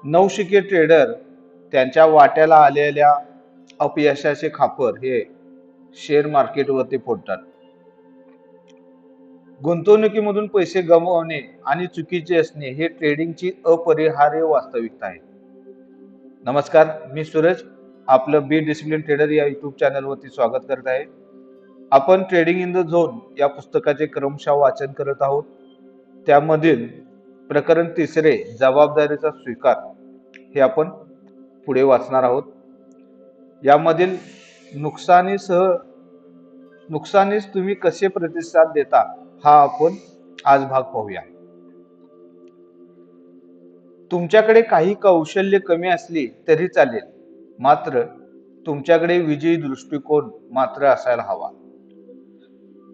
नवशिके ट्रेडर त्यांच्या वाट्याला आलेल्या अपयशाचे खापर हे शेअर मार्केटवरती फोडतात. गुंतवणुकीमधून पैसे गमावणे आणि चुकीचे असणे हे ट्रेडिंगची अपरिहार्य वास्तविकता आहे. नमस्कार, मी सूरज आपलं बी डिसिप्लिन ट्रेडर या युट्यूब चॅनलवरती स्वागत करत आहे. आपण ट्रेडिंग इन द झोन या पुस्तकाचे क्रमशः वाचन करत आहोत. त्यामधील प्रकरण तिसरे, जबाबदारीचा स्वीकार, हे आपण पुढे वाचणार आहोत. यामधील नुकसानीस तुम्ही कसे प्रतिसाद देता हा आपण आज भाग पाहूया. तुमच्याकडे काही कौशल्य कमी असली तरी चालेल, मात्र तुमच्याकडे विजयी दृष्टिकोन मात्र असायला हवा.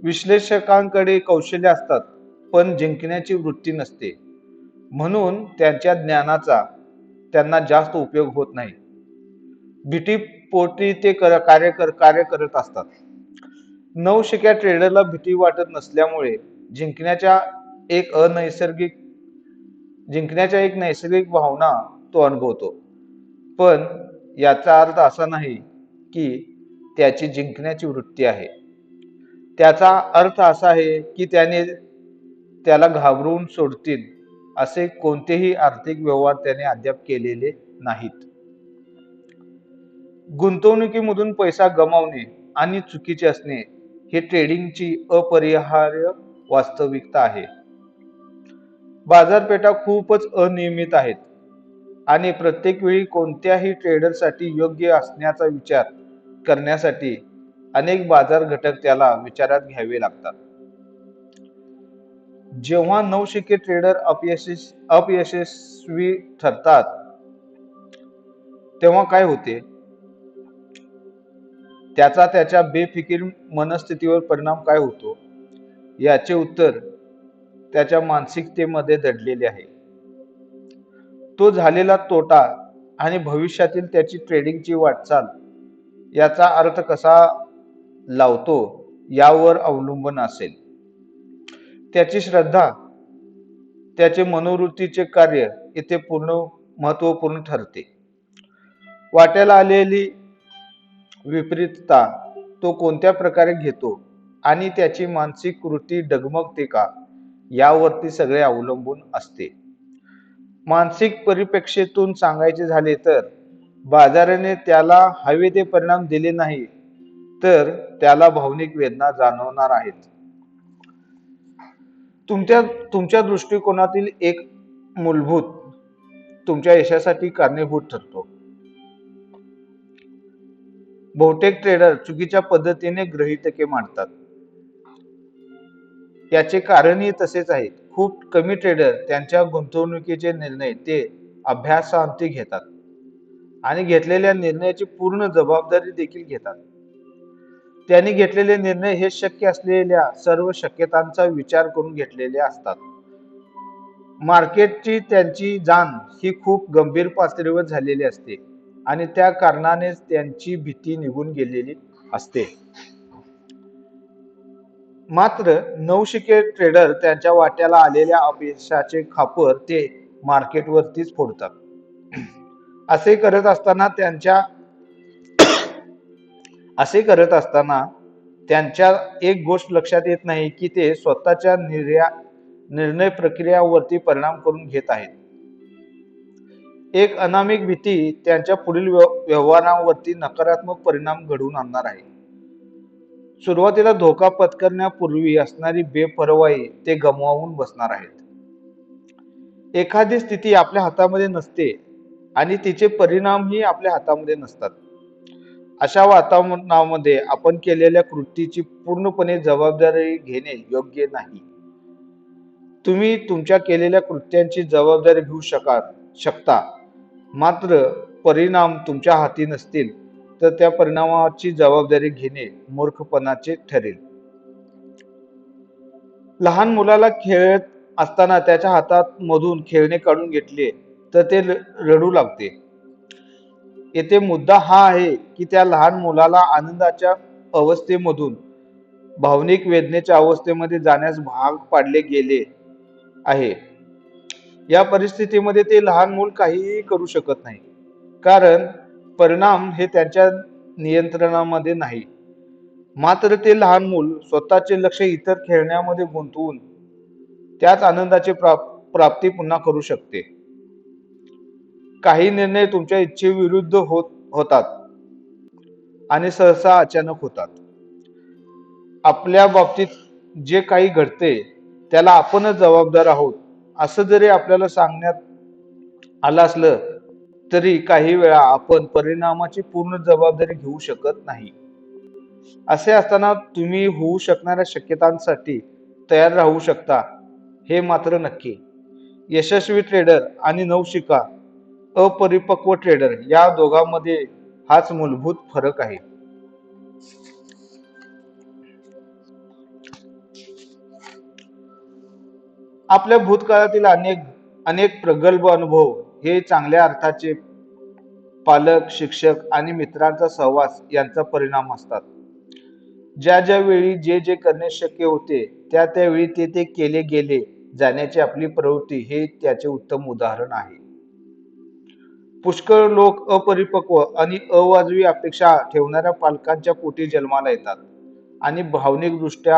विश्लेषकांकडे कौशल्य असतात पण जिंकण्याची वृत्ती नसते, म्हणून त्यांच्या ज्ञानाचा त्यांना जास्त उपयोग होत नाही. भीती पोटी ते कार्य करत असतात. नवशिक्या ट्रेडरला भीती वाटत नसल्यामुळे जिंकण्याच्या एक नैसर्गिक भावना तो अनुभवतो. पण याचा अर्थ असा नाही की त्याची जिंकण्याची वृत्ती आहे. त्याचा अर्थ असा आहे की त्याला घाबरवून सोडतील असे कोणतेही आर्थिक व्यवहार त्याने अद्याप केलेले नाहीत. गुंतवणुकीमधून पैसा गमावणे आणि चुकीचे असणे हे ट्रेडिंगची अपरिहार्य वास्तविकता आहे. बाजारपेठा खूपच अनियमित आहेत आणि प्रत्येक वेळी कोणत्याही ट्रेडरसाठी योग्य असण्याचा विचार करण्यासाठी अनेक बाजार घटक त्याला विचारात घ्यावे लागतात. जेव्हा नवशिके ट्रेडर अपयशस्वी ठरतात तेव्हा काय होते, त्याचा त्याच्या बेफिकीर मनस्थितीवर परिणाम काय होतो, याचे उत्तर त्याच्या मानसिकतेमध्ये दडलेले आहे. तो झालेला तोटा आणि भविष्यातील त्याची ट्रेडिंगची वाटचाल याचा अर्थ कसा लावतो यावर अवलंबून असेल. त्याची श्रद्धा, त्याचे मनोवृत्तीचे कार्य इथे महत्वपूर्ण ठरते. वाट्याला आलेली विपरीतता तो कोणत्या प्रकारे घेतो आणि त्याची मानसिक वृत्ती डगमगते का यावरती सगळे अवलंबून असते. मानसिक परिप्रेक्षेतून सांगायचे झाले तर बाजाराने त्याला हवे ते परिणाम दिले नाही तर त्याला भावनिक वेदना जाणवणार आहेत. तुमच्या दृष्टिकोनातील एक मूलभूत तुमच्या यशासाठी कारणीभूत ठरतो. बहुतेक ट्रेडर चुकीच्या पद्धतीने गृहीतके मांडतात. याचे कारणही तसेच आहे. खूप कमी ट्रेडर त्यांच्या गुंतवणुकीचे निर्णय ते अभ्यासाअंती घेतात आणि घेतलेल्या निर्णयाची पूर्ण जबाबदारी देखील घेतात. त्यांनी घेतलेले निर्णय हे शक्य असलेल्या सर्व शक्यतांचा विचार करून घेतलेले असतात. मार्केटची त्यांची जाण ही खूप गंभीर पातळीवर झालेली असते आणि त्या कारणानेच त्यांची भीती निघून गेलेली असते. मात्र नवशिके ट्रेडर त्यांच्या वाट्याला आलेल्या अपयशाचे खापर ते मार्केटवरतीच फोडतात. असे करत असताना त्यांच्या एक गोष्ट लक्षात येत नाही की ते स्वतःच्या निर्णय प्रक्रियावरती परिणाम करून घेत आहेत. एक अनामिक भीती त्यांच्या पुढील व्यवहारांवरती नकारात्मक परिणाम घडवून आणणार आहे. सुरुवातीला धोका पत्करण्यापूर्वी असणारी बेपर्वाई ते गमावून बसणार आहेत. एखादी स्थिती आपल्या हातामध्ये नसते आणि तिचे परिणामही आपल्या हातामध्ये नसतात. अशा वातावरणामध्ये आपण केलेल्या कृतीची पूर्णपणे जबाबदारी घेणे योग्य नाही. तुम्ही तुमच्या केलेल्या कृत्यांची जबाबदारी घेऊ शकता, मात्र परिणाम तुमच्या हाती नसतील तर त्या परिणामाची जबाबदारी घेणे मूर्खपणाचे ठरेल. लहान मुलाला खेळत असताना त्याच्या हातात मधून खेळणे काढून घेतले तर ते रडू लागते. येथे मुद्दा हा आहे की त्या लहान मुलाला आनंदाच्या अवस्थेमधून भावनिक वेदनेच्या अवस्थेमध्ये जाण्यास भाग पाडले गेले आहे. या परिस्थितीमध्ये ते लहान मूल काहीही करू शकत नाही, कारण परिणाम हे त्यांच्या नियंत्रणामध्ये नाही. मात्र ते लहान मूल स्वतःचे लक्ष इतर खेळण्यामध्ये गुंतवून त्याच आनंदाची प्राप्ती पुन्हा करू शकते. काही निर्णय तुमच्या इच्छेविरुद्ध होतात आणि सहसा अचानक होतात. आपल्या बाबतीत जे काही घडते त्याला आपणच जबाबदार आहोत असं जरी आपल्याला सांगण्यात आलं असलं तरी काही वेळा आपण परिणामाची पूर्ण जबाबदारी घेऊ शकत नाही. असे असताना तुम्ही होऊ शकणाऱ्या शक्यतांसाठी तयार राहू शकता हे मात्र नक्की. यशस्वी ट्रेडर आणि नवशिका अपरिपक्व ट्रेडर या दोघांमध्ये हाच मूलभूत फरक आहे. आपल्या भूतकाळातील अनेक अनेक प्रगल्भ अनुभव हे चांगल्या अर्थाचे पालक, शिक्षक आणि मित्रांचा सहवास यांचा परिणाम असतात. ज्या ज्या वेळी जे जे करणे शक्य होते त्या त्यावेळी ते ते केले गेले जाण्याची आपली प्रवृत्ती हे त्याचे उत्तम उदाहरण आहे. पुष्कळ लोक अपरिपक्व आणि अवाजवी अपेक्षा ठेवणाऱ्या पालकांच्या पोटी जन्माला येतात आणि भावनिकदृष्ट्या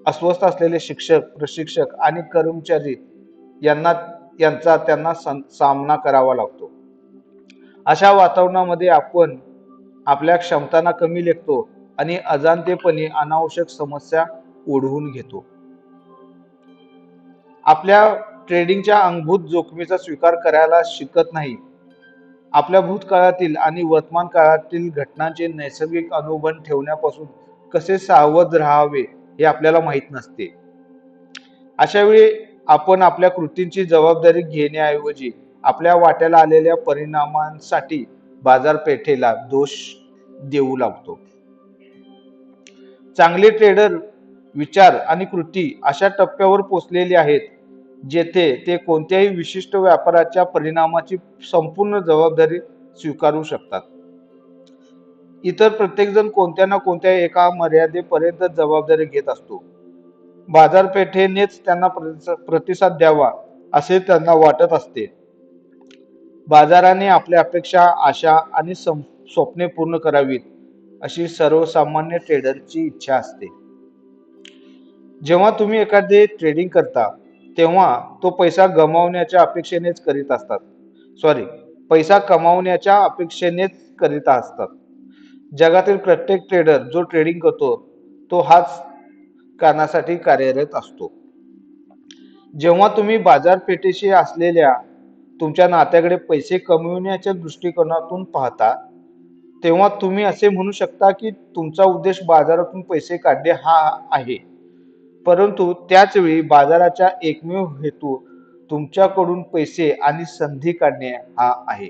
अस्वस्थ असलेले शिक्षक, प्रशिक्षक आणि कर्मचारी यांना यांचा त्यांना सामना करावा लागतो. अशा वातावरणामध्ये आपण आपल्या क्षमतांना कमी लेखतो आणि अजाणतेपणी अनावश्यक समस्या ओढवून घेतो. आपल्या ट्रेडिंगच्या अंगभूत जोखमीचा स्वीकार करायला शिकत नाही. आपल्या भूतकाळातील आणि वर्तमान काळातील घटनांचे नैसर्गिक अनुबंध ठेवण्यापासून कसे सावध राहावे हे आपल्याला माहीत नसते. अशा वेळी आपण आपल्या कृतींची जबाबदारी घेण्याऐवजी आपल्या वाट्याला आलेल्या परिणामांसाठी बाजारपेठेला दोष देऊ लागतो. चांगले ट्रेडर विचार आणि कृती अशा टप्प्यावर पोहोचलेले आहेत जेथे ते कोणत्याही विशिष्ट व्यापाराच्या परिणामाची संपूर्ण जबाबदारी स्वीकारू शकतात. इतर प्रत्येकजण कोणत्या ना कोणत्या एका मर्यादेपर्यंत जबाबदारी घेत असतो. बाजारपेठेनेच त्यांना प्रतिसाद द्यावा असे त्यांना वाटत असते. बाजाराने आपल्या अपेक्षा, आशा आणि स्वप्ने पूर्ण करावीत अशी सर्वसामान्य ट्रेडरची इच्छा असते. जेव्हा तुम्ही एखादे ट्रेडिंग करता तेव्हा तो पैसा गमावण्याच्या अपेक्षेनेच करीत असतात. पैसा कमावण्याच्या अपेक्षेनेच करीत असतात. जगातील प्रत्येक ट्रेडर जो ट्रेडिंग करतो तो हाच कारणासाठी कार्यरत असतो. जेव्हा तुम्ही बाजारपेठेशी असलेल्या तुमच्या नात्याकडे पैसे कमविण्याच्या दृष्टिकोनातून पाहता तेव्हा तुम्ही असे म्हणू शकता की तुमचा उद्देश बाजारातून पैसे काढणे हा आहे. परंतु त्याच वेळी बाजाराचा एकमेव हेतू तुमच्याकडून पैसे आणि संधी काढणे हा आहे.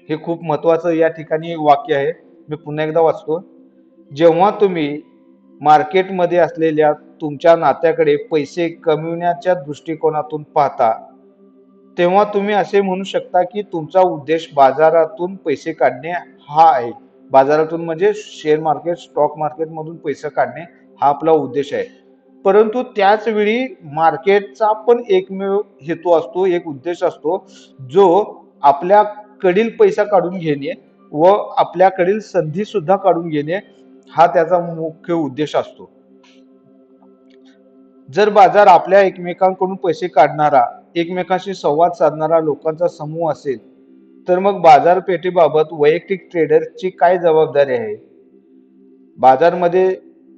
हे खूप महत्वाचं या ठिकाणी वाक्य आहे. मी पुन्हा एकदा वाचतो. जेव्हा तुम्ही मार्केटमध्ये असलेल्या तुमच्या नात्याकडे पैसे कमविण्याच्या दृष्टिकोनातून पाहता तेव्हा तुम्ही असे म्हणू शकता की तुमचा उद्देश बाजारातून पैसे काढणे हा आहे. बाजारातून म्हणजे शेअर मार्केट, स्टॉक मार्केट मधून पैसे काढणे हा आपला उद्देश आहे. परंतु त्याच वेळी मार्केटचा पण एकमेव हेतू असतो, एक उद्देश असतो जो आपल्याकडील पैसा काढून घेणे व आपल्याकडील संधी सुद्धा काढून घेणे हा त्याचा मुख्य उद्देश असतो. जर बाजार आपल्या एकमेकांकडून पैसे काढणारा, एकमेकांशी संवाद साधणारा लोकांचा समूह असेल तर मग बाजारपेठेबाबत वैयक्तिक ट्रेडरची काय जबाबदारी आहे?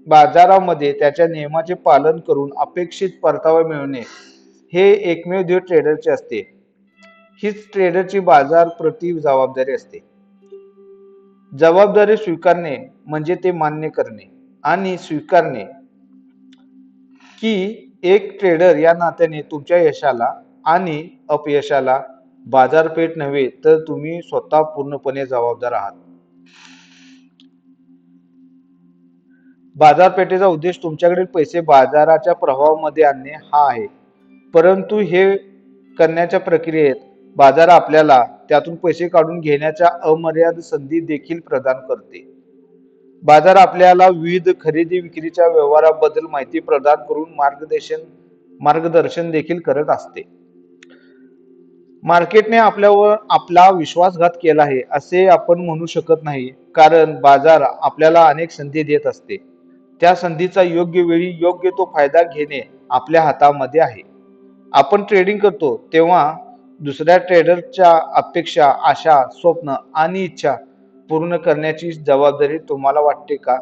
बाजारामध्ये त्याच्या नियमाचे पालन करून अपेक्षित परतावा मिळवणे हे एकमेव ध्येय ट्रेडरचे असते. हीच ट्रेडरची बाजारप्रती जबाबदारी असते. जबाबदारी स्वीकारणे म्हणजे ते मान्य करणे आणि स्वीकारणे की एक ट्रेडर या नात्याने तुमच्या यशाला आणि अपयशाला बाजारपेठ नव्हे तर तुम्ही स्वतः पूर्णपणे जबाबदार आहात. बाजारपेठेचा उद्देश तुमच्याकडील पैसे बाजाराच्या प्रवाहामध्ये आणणे हा आहे. परंतु हे करण्याच्या प्रक्रियेत बाजार आपल्याला त्यातून पैसे काढून घेण्याच्या अमर्याद संधी देखील प्रदान करते. बाजार आपल्याला विविध खरेदी विक्रीच्या व्यवहाराबद्दल माहिती प्रदान करून मार्गदर्शन मार्गदर्शन देखील करत असते. मार्केटने आपल्यावर आपला विश्वासघात केला आहे असे आपण म्हणू शकत नाही, कारण बाजार आपल्याला अनेक संधी देत असते. त्या संधीचा योग्य वेळी योग्य तो फायदा घेणे आपल्या हातामध्ये आहे. आपण ट्रेडिंग करतो तेव्हा दुसऱ्या ट्रेडरच्या अपेक्षा, आशा, स्वप्न आणि इच्छा पूर्ण करण्याची जबाबदारी तुम्हाला वाटते का?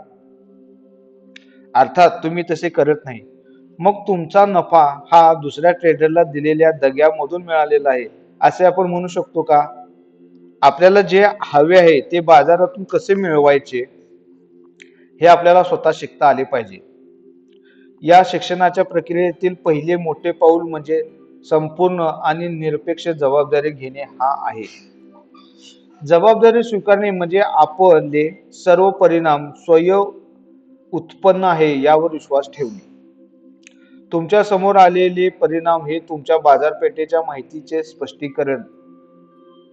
अर्थात तुम्ही तसे करत नाही. मग तुमचा नफा हा दुसऱ्या ट्रेडरला दिलेल्या दग्यामधून मिळालेला आहे असे आपण म्हणू शकतो का? आपल्याला जे हवे आहे ते बाजारातून कसे मिळवायचे हे आपल्याला स्वतः शिकता आले पाहिजे. या शिक्षणाच्या प्रक्रियेतील पहिले मोठे पाऊल म्हणजे संपूर्ण आणि निरपेक्ष जबाबदारी घेणे हा आहे. जबाबदारी स्वीकारणे म्हणजे आपले सर्व परिणाम स्वयं उत्पन्न आहे यावर विश्वास ठेवणे. तुमच्या समोर आलेले परिणाम हे तुमच्या बाजारपेठेच्या माहितीचे स्पष्टीकरण,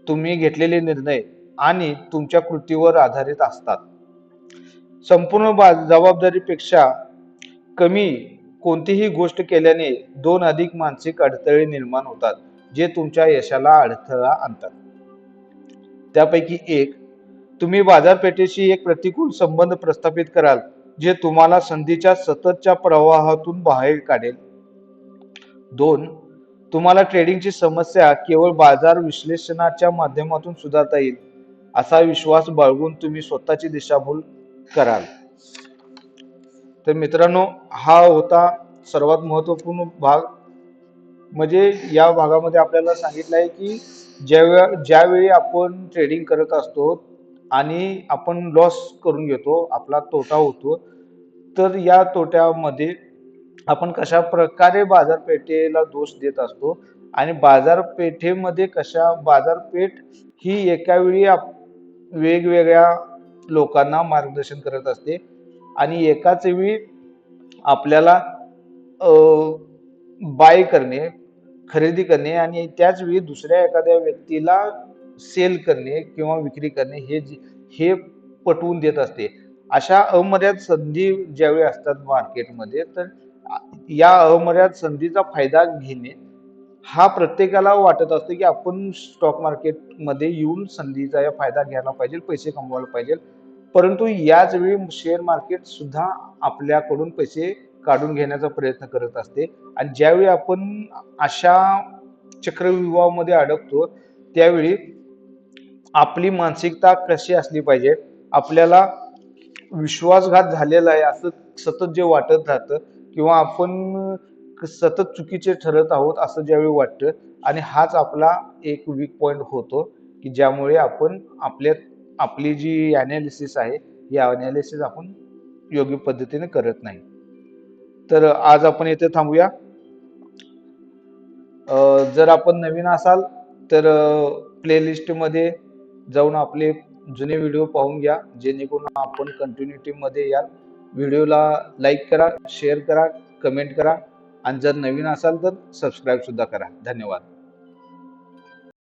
तुम्ही घेतलेले निर्णय आणि तुमच्या कृतीवर आधारित असतात. संपूर्ण जबाबदारीपेक्षा कमी कोणतीही गोष्ट केल्याने दोन अधिक मानसिक अडथळे निर्माण होतात, जे तुमच्या यशाला अडथळा आणतात. त्यापैकी एक, तुम्ही बाजारपेठेशी एक प्रतिकूल संबंध प्रस्थापित कराल, जे तुम्हाला संधीच्या सततच्या प्रवाहातून बाहेर काढेल. दोन, तुम्हाला ट्रेडिंगची समस्या केवळ बाजार विश्लेषणाच्या माध्यमातून सुधारता येईल असा विश्वास बाळगून तुम्ही स्वतःची दिशाभूल कराल. तर मित्रांनो, हा होता सर्वात महत्वपूर्ण भाग. म्हणजे या भागामध्ये आपल्याला सांगितलं आहे की ज्यावेळी आपण ट्रेडिंग करत असतो आणि आपण लॉस करून घेतो, आपला तोटा होतो, तर या तोट्यामध्ये आपण कशा प्रकारे बाजारपेठेला दोष देत असतो आणि बाजारपेठ ही एका वेळी वेगवेगळ्या लोकांना मार्गदर्शन करत असते आणि एकाच वेळी आपल्याला बाय करणे, खरेदी करणे आणि त्याच वेळी दुसऱ्या एखाद्या व्यक्तीला सेल करणे किंवा विक्री करणे हे पटवून देत असते. अशा अमर्याद संधी ज्यावेळी असतात मार्केटमध्ये, तर या अमर्याद संधीचा फायदा घेणे हा प्रत्येकाला वाटत असतो की आपण स्टॉक मार्केटमध्ये येऊन संधीचा या फायदा घ्यायला पाहिजे, पैसे कमवायला पाहिजे. परंतु याच वेळी शेअर मार्केट सुद्धा आपल्याकडून पैसे काढून घेण्याचा प्रयत्न करत असते आणि ज्यावेळी आपण अशा चक्रव्यूहामध्ये अडकतो त्यावेळी आपली मानसिकता कशी असली पाहिजे, आपल्याला विश्वासघात झालेला आहे असं सतत जे वाटत राहतं किंवा आपण सतत चुकीचे ठरत आहोत असं ज्यावेळी वाटतं आणि हाच आपला एक वीक पॉइंट होतो की ज्यामुळे आपण आपली जी अनालिसिस आहे ही अनालिसिस आपण योग्य पद्धतीने करत नाही. तर आज आपण इथे थांबूया. जर आपण नवीन असाल तर प्लेलिस्टमध्ये जाऊन आपले जुने व्हिडिओ पाहून घ्या, जेणेकरून आपण कंटिन्युटी मध्ये याल. व्हिडिओला लाईक करा, शेअर करा, कमेंट करा आणि जर नवीन असाल तर सबस्क्राईब सुद्धा करा. धन्यवाद.